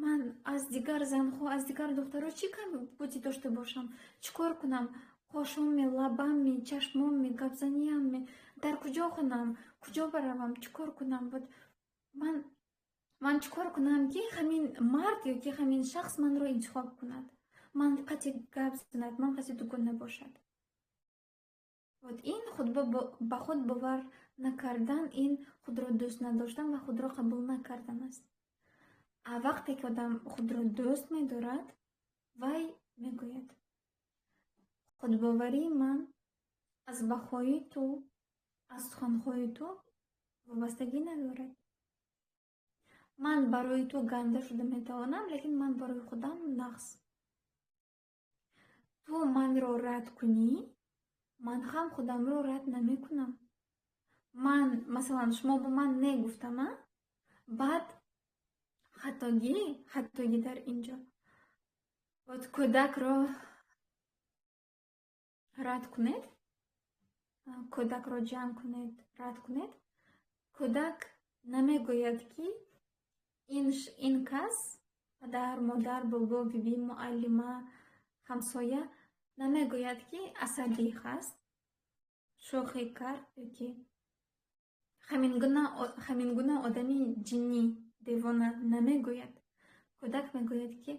ман аз дигар занҳо, аз дигар духтаро чӣ камбудӣ дошта бошам, чӣ кор кунам, қошоми, лабами, чашмоми, гапзаниами, дар куҷо хонам, куҷо баравам, чӣ кор кунам? Вот ман чӣ кор кунам ки ҳамин мард ёки ҳамин шахс манро интихоб кунад, ман қати гап занад, ман қати дугона бошад. вот ин ба худ бовар накардан, ин худро дӯст надоштан ва худро қабул накардан аст. а вақте ки одам худро дӯст медорад, вай мегӯяд худбоварии ман аз баҳои ту, аз суханҳои ту вобастагӣ надорад. ман барои ту ганда шуда метавонам, лекин ман барои худам нағз. ту манро рад кунӣ, ман ҳам худамро рад намекунам. ман масалан шумо ба ман негуфтама, баъд хаттоги дар инҷо. Бод кӯдакро рад кунед, кӯдакро ҷамъ кунед, рад кунед. Кӯдак намегӯяд, ки ин кас падар, модар, бобо, биби, муаллима, ҳамсоя намегӯяд, ки асабӣ ҳаст, шохӣ кард ёки ҳамин гуна одами ҷиннӣ, девона намегӯяд. кӯдак мегӯяд, ки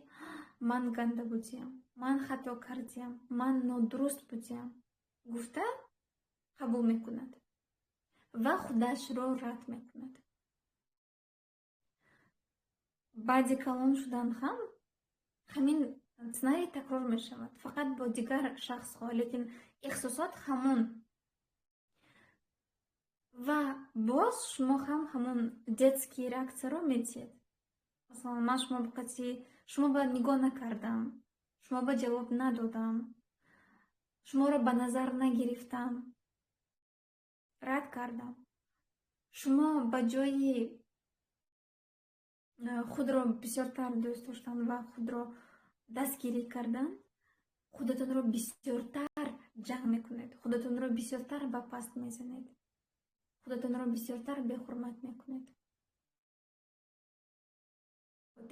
ман ганда будиям, ман хато кардиям, ман нодуруст будиям гуфта қабул мекунад ва худашро рад мекунад. баъди калон шудан ҳам ҳамин сценарий такрор мешавад, фақат бо дигар шахсҳо, лекин эҳсосот ҳамон. ва боз шумо ҳам ҳамон детские реакцияро медиҳед. масалан, ман шумо ба нигоҳ накардам, шумо ба ҷавоб надодам, шуморо ба назар нагирифтам, рад кардам. шумо ба ҷои худро бисёртар дӯст доштан ва худро дастгирӣ кардан, худатонро бисёртар ҷамъ мекунед, худатонро бисёртар ба паст мезанед, худатонро бисёртар бехурмат мекунед.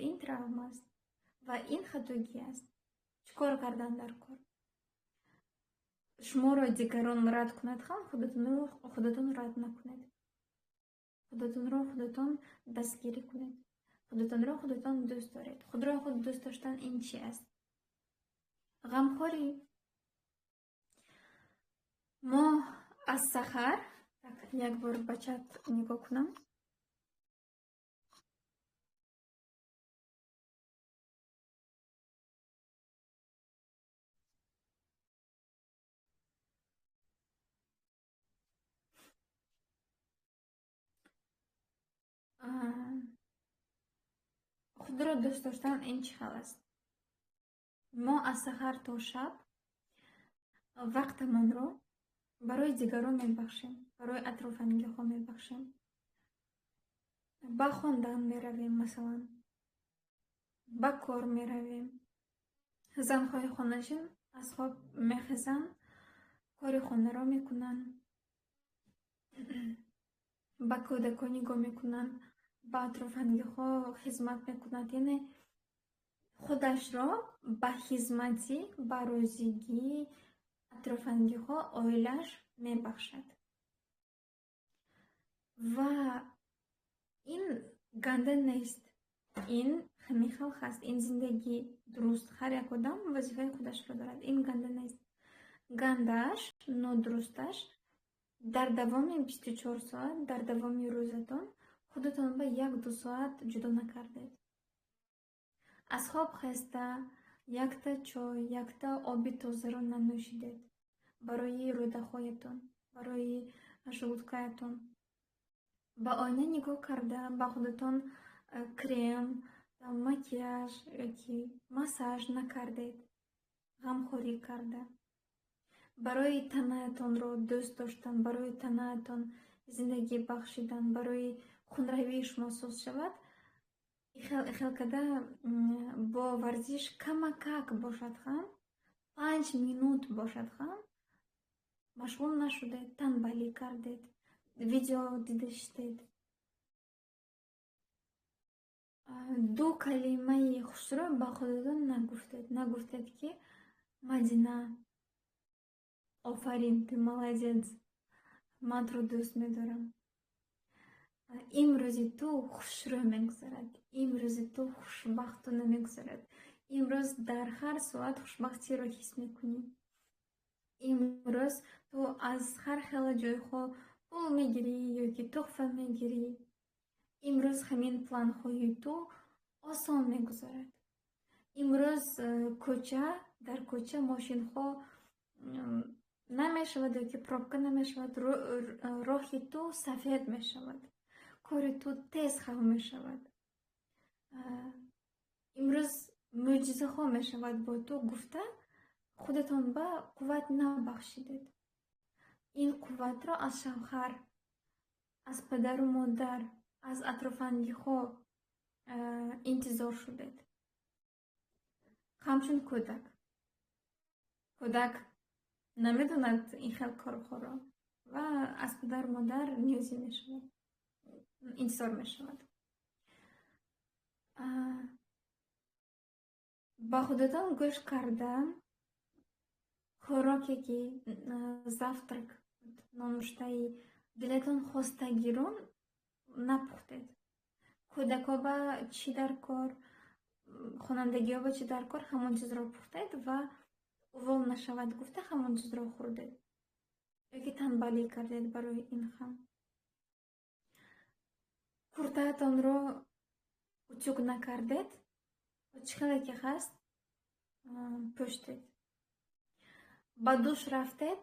ин травма аст ва ин хатогӣ аст. чӣ кор кардан дар кор? шуморо дигарон рад кунад ҳам худатон рад накунед. худатонро худатон дастгирӣ кунед. худатонро худатон дӯст доред. худро худ дӯст доштан ин чӣ аст? ғамхорӣ. мо аз сахар як бор ба чат нигоҳ кунам. худро дӯст доштан ин чӣ хел аст? мо аз саҳар то шаб вақтамонро барои дигарон мебахшем, барои атрофангиҳо мебахшем. ба хондан меравем, масалан, ба кор меравем. занҳои хонашин аз хоб мехезанд, кори хонаро мекунанд, ба кӯдакон нигоҳ мекунанд, ба атрофангиҳо хизмат мекунад. яъне худашро ба хизматӣ, ба розигии атрофангиҳо, оилаш мебахшад. ва ин ганда нест. ин ҳамин хел ҳаст. ин зиндагӣ дуруст. ҳар як одам вазифаи худашро дорад. ин ганда нест. гандаш, нодурусташ дар давоми 24 соат, дар давоми рӯзатон худатон ба 1-2 соат ҷудо накардед. аз хоб хеста якта чой, якта оби тозаро нанӯшидед барои рӯдахоятон, барои желудкаятон. ба ойна нигоҳ карда ба худатон крем, макияж ёки массаж накардед. ғамхорӣ карда барои танаатонро дӯст доштан, барои танаатон зиндагӣ бахшидан, барои хунравии шумо соз шавад, хел када бо варзиш камакак бошад ҳам, 5 минут бошад ҳам, машғул нашудед, танбалӣ кардед, видео дидашдед. 2 калимаи хушро ба худатон нагуфтед, ки Мадина, офарин, ту молодец, ман туро дӯст медорам. имрӯзи ту хушрӯ мегузарад, имрӯзи ту хушбахтона мегузарад. имрӯз дар ҳар соат хушбахтиро ҳис мекунӣ. имрӯз ту аз ҳар хела ҷойҳо пул мегирӣ ёки тухфа мегирӣ. имрӯз ҳамин планҳои ту осон мегузарад. имрӯз дар кӯча мошинҳо намешавад ёки пробка намешавад. роҳи ту сафед мешавад. кори ту тез ҳал мешавад. имрӯз мӯъҷизаҳо мешавад бо ту гуфта худатон ба қувват набахшидед. ин қувватро аз шавҳар, аз падару модар, аз атрофангиҳо интизор шудед. Ҳамчун кӯдак намедонад ин хел корҳоро ва аз падару модар ниёзӣ мешавад, интизор мешавад. Ба худатон гӯш карда хӯроке ки завтрак, нонуштаи дилатон хостагиро напухтед. Кӯдакҳо ба чӣ дар кор, хонандагиҳо ба чӣ дар кор, ҳамон чизро пухтед ва увол нашавад гуфта ҳамон чизро хӯрдед ёки танбалӣ кардед барои ин хам. Куртаатонро утюг накардед, чӣ хеле ки хаст пӯштед. Ба душ рафтед,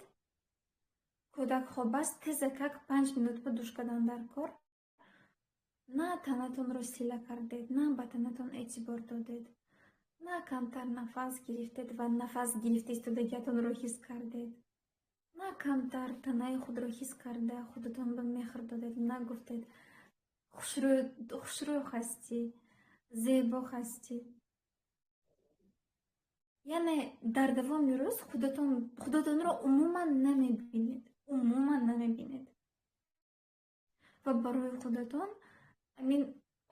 кӯдак хоб аст, тезакак 5 минут ба душ кардан дар кор. На танатонро сила кардед, на ба танатон эътибор додед, на камтар нафас гирифтед ва нафас гирифта истодагиатонро ҳис кардед, на камтар танаи худро ҳис карда худатон ба меҳр додед, на гуфтед хушрӯй ҳастӣ, зебо ҳастӣ. яъне дар давоми рӯз худатонро умуман намебинед ва барои худатон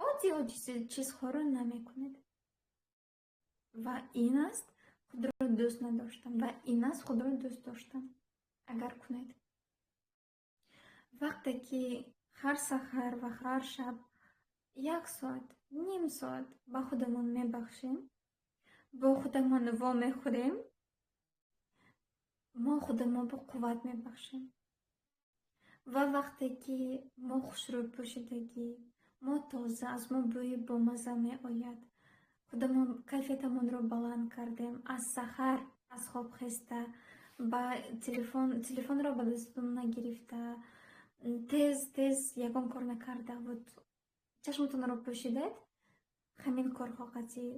оддӣ чизҳоро намекунед. ва ин аст худро дӯст надоштан ва ин аст худро дӯст доштан. Агар кунед, вақте ки ҳар саҳар ва ҳар шаб 1 соат, ним соат ба худамон мебахшем, бо худамон вомехӯрем, мо худамон бо қувват мебахшем. ва вақте ки мо хушрӯй пӯшидагӣ, мо тоза, аз мо бӯи бомаза меояд, худамон кайфиятамонро баланд кардем, аз саҳар аз хоб хеста, ба телефонро ба дастон нагирифта, тез ягон кор накарда, чашматонро пӯшидед, ҳамин корҳо қатъи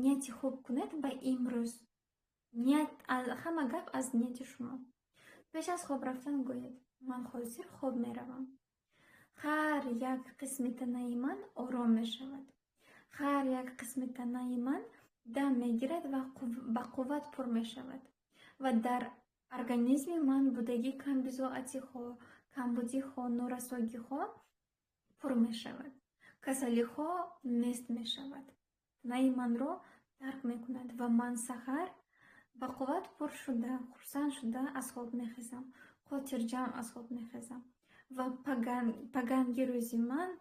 нияти хуб кунед ба имрӯз. Ҳама гап аз нияти шумо. пеш аз хоб рафтан гӯед: ман ҳозир хоб меравам. ҳар як қисми танаи ман ором мешавад. ҳар як қисми танаи ман дам мегирад ва ба қувват пур мешавад. ва дар организми ман будагӣ камбизоатиҳо, камбудиҳо, норасогиҳо пур мешавад. касалиҳо нест мешавад. танаи манро дарк мекунад ва ман саҳар ба қувват пур шуда, хурсанд шуда аз хоб мехезам, хотирҷамъ аз хоб мехезам ва паганги рӯзи ман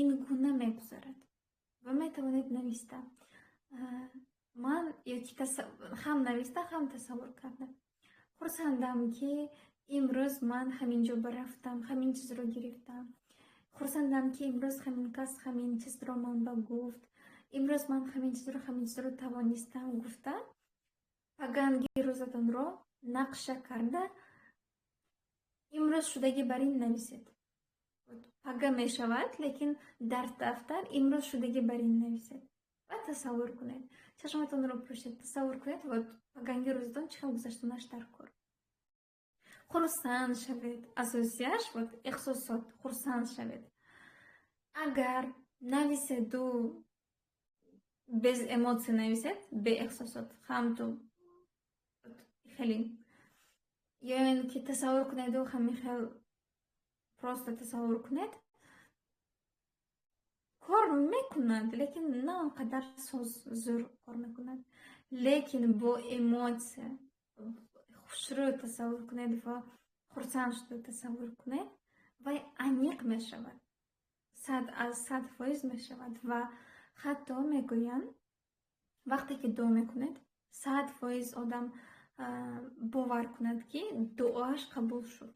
ин гуна мегузарад. ва метавонед нависта, ман ёки ҳам нависта, ҳам тасаввур карда. хурсандам ки имрӯз ман ҳамин ҷо рафтам, ҳамин чизро гирифтам. хурсандам ки имрӯз ҳамин кас ҳамин чизро ман ба гуфт. имрӯз ман ҳамин чизро тавонистам гуфта. паганги рӯзатонро нақша карда имрӯз шудагӣ бар ин нависед. пага мешавад, лекин дар дафтар имрӯз шудагӣ бар ин нависед ва тасаввур кунед. чашматонро пӯшед, тасаввур кунед паганги рӯзатон чӣ хел гузаштанаш дар кор. хурсанд шавед. Асосияш эҳсосот, хурсанд шавед. Агар нависеду без эмоций нависед, беэҳсосот, хамту хеле ёин ки тасаввур кунеду ҳамин хел просто тасаввур кунед, кор мекунад, лекин на он қадар зур кор мекунад. Лекин бо эмоция хушрӯй тасаввур кунед ва хурсанд шуда тасаввур кунед, вай амиқ мешавад, 100% мешавад. ва ҳатто мегӯянд вақте ки дуо мекунед 100% одам бовар кунад ки дуоаш қабул шуд.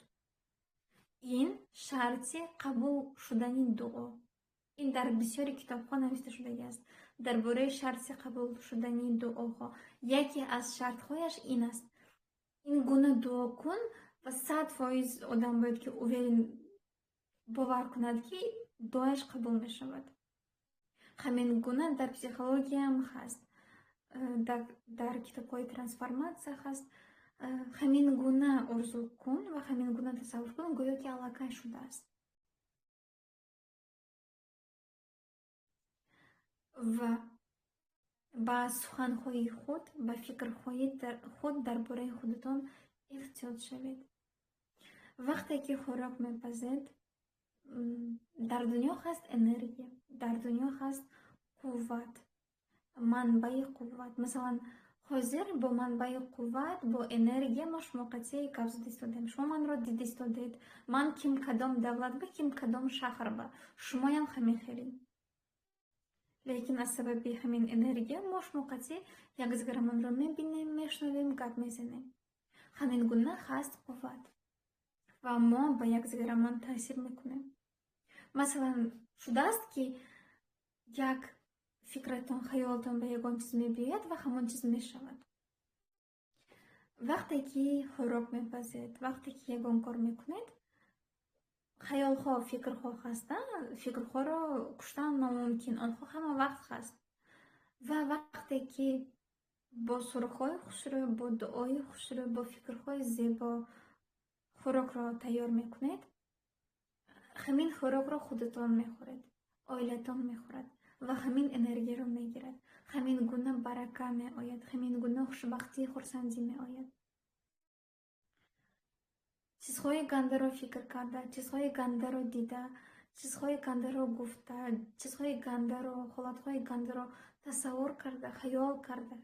ин шарти қабул шудани дуо. ин дар бисёри китобҳо нависта шудагиаст дар бораи шарти қабул шудани дуоҳо. яке аз шартҳояш ин аст: ин гуна дуо кун ва 100% одам бояд ки уверен бовар кунад ки дуоаш қабул мешавад. ҳамин гуна дар психологияам ҳаст, дар китобҳои трансформатсия ҳаст. ҳамин гуна орзу кун ва ҳамин гуна тасаввур кун, гӯё ки аллакай шудааст. ва ба суханҳои худ, ба фикрҳои худ дар бораи худатон эҳтиёт шавед. Вақте ки хӯрок мепазед, дар дунё ҳаст энергия, дар дунё ҳаст қувват, манбаи қувват. Масалан, ҳозир бо манбаи қувват, бо энергия мо шумо қатъи гап зад истодем. Шумо манро дид истодед, ман ким кадом давлат ба, ким кадом шаҳр ба, шумоям ҳамин хеле. Лекин аз сабаби ҳамин энергия мо шумо қатъи якдигарамонро мебинем, мешнавем, гап мезанем. ҳамин гуна ҳаст қувват ва мо ба якдигарамон таъсир мекунем. Масалан, шудааст ки як фикратон, хаёлтон ба ягон чиз мебиёяд ва ҳамон чиз мешавад. Вақте ки хӯрок мепазед, вақте ки ягон кор мекунед, хаёлҳо, фикрҳо ҳастанд, фикрҳоро куштан номумкин, онҳо ҳама вақт ҳаст. Ва вақте ки бо сурухҳои хушрӯ, бо дуои хушрӯ, бо фикрҳои зебо хӯрокро тайёр мекунед, ҳамин хӯрокро худатон мехӯред, оилатон мехӯрад ва ҳамин энергияро мегирад. ҳамин гуна барака меояд, ҳамин гуна хушбахтӣ, хурсандӣ меояд. чизҳои гандаро фикр карда, чизҳои гандаро дида, чизҳои гандаро гуфта, чизҳои гандаро, ҳолатҳои гандаро тасаввур карда, хаёл карда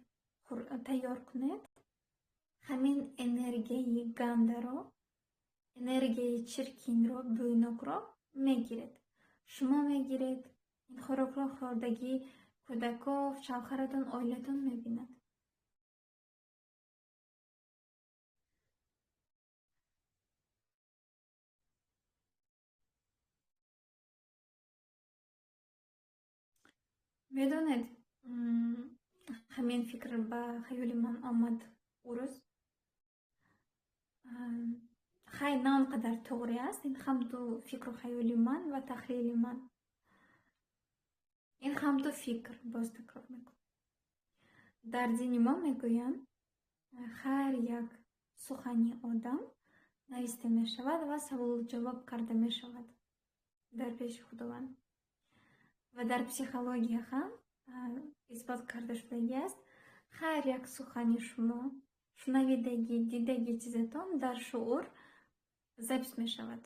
тайёр кунед, ҳамин энергияи гандаро, энергияи чиркинро, бӯйнокро мегиред. Шумо мегиред, ин хӯрокро хӯрдагӣ кӯдаков, шавҳаратон, оилатон мебинад. медонед, ҳамин фикр ба хаёли ман омад урӯз. хай на он қадар тоғри аст ин ҳамду фикру хаёли ман ва таҳлили ман. ин ҳамду фикр боз такрор мекунам. дар дини мо мегӯянд, ҳар як сухани одам нависта мешавад ва саволу-ҷавоб карда мешавад дар пеши Худованд. ва дар психология ҳам исбот карда шудагӣ аст, ҳар як сухани шумо, шунавидагӣ, дидагӣ чизатон дар шуъур запис мешавад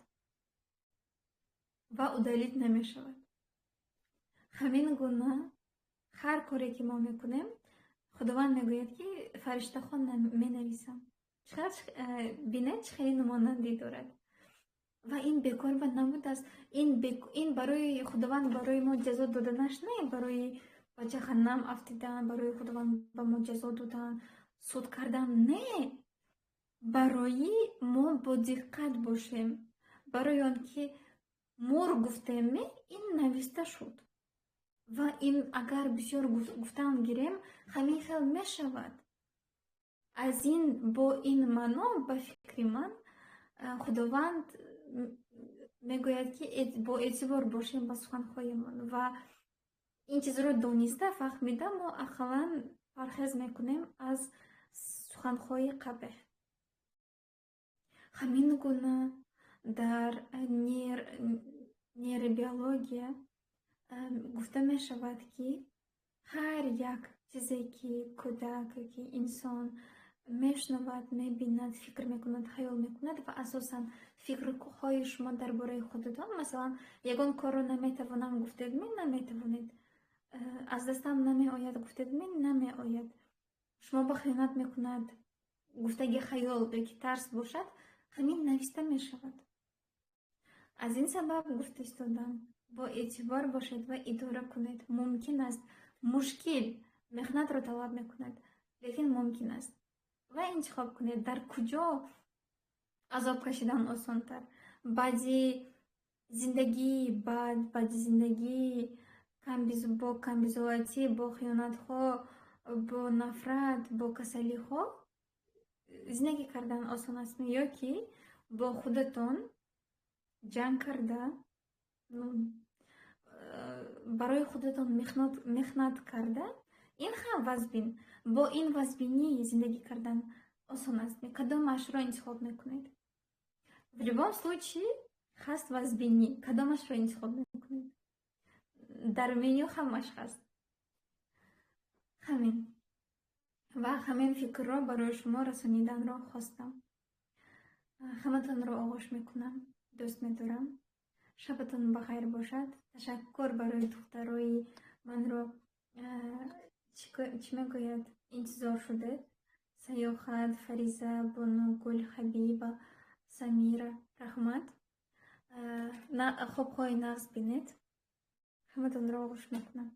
ва удалит намешавад. ҳамин гуна ҳар коре ки мо мекунем, Худованд мегӯяд ки фариштаҳо менависанд. Бинед чӣ хеле номонандӣ дорад. ва ин бекор ба набудааст. Ин барои Худованд барои мо ҷазо доданаш не, барои ба ҷаҳаннам афтидан, барои Худованд ба мо ҷазо додан, суд кардан не. барои мо бо диққат бошем, барои он ки мур гуфтеме ин нависта шуд ва ин агар бисёр гуфтан гирем ҳамин хел мешавад. аз ин бо ин маъно ба фикри ман Худованд мегӯяд ки бо эътибор бошем ба суханҳоямон ва ин чизро дониста фаҳмида мо ақаллан парҳез мекунем аз суханҳои қабеҳ. ҳамин гуна дар нейробиология гуфта мешавад ки ҳар як чизе ки кӯдак ки инсон мешнавад, мебинад, фикр мекунад, хаёл мекунад ва асосан фикрҳои шумо дар бораи худатон, масалан, ягон корро наметавонам гуфтед, мен наметавонед, аз дастам намеояд гуфтед, мен намеояд, шумо ба хиёнат мекунад, гуфтаги хаёл ки тарс бошад, ҳамин нависта мешавад. аз ин сабаб гуфта истодам, бо эътибор бошед ва идора кунед. Мумкин аст мушкил меҳнатро талаб мекунад, лекин мумкин аст. ва интихоб кунед дар куҷо азоб кашидан осонтар. баъди зиндагии бад, баъди зиндагии бо камбизоатӣ, бо хиёнатҳо, бо нафрат, бо касалиҳо зиндагӣ кардан осон астми, ё ки бо худатон ҷанг карда, барои худатон меҳнат карда, ин ҳам вазбин. бо ин вазбинӣ зиндагӣ кардан осон аст. Кадомашро интихоб мекунед? В любом случае ҳаст вазбинӣ. Кадомашро интихоб мекунед? Дар меню ҳамаш ҳаст. ҳамин. ва ҳамин фикрро барои шумо расониданро хостам. ҳаматонро оғош мекунам. дӯст медорам. шабатон бахайр бошад. Ташаккур барои духтарои манро чӣ мегӯяд интизор шудед. Саёхат, Фариза, Бону, Гул, Ҳабиба, Самира, раҳмат. Хобҳои нағз бинед. ҳаматонро оғош мекунам.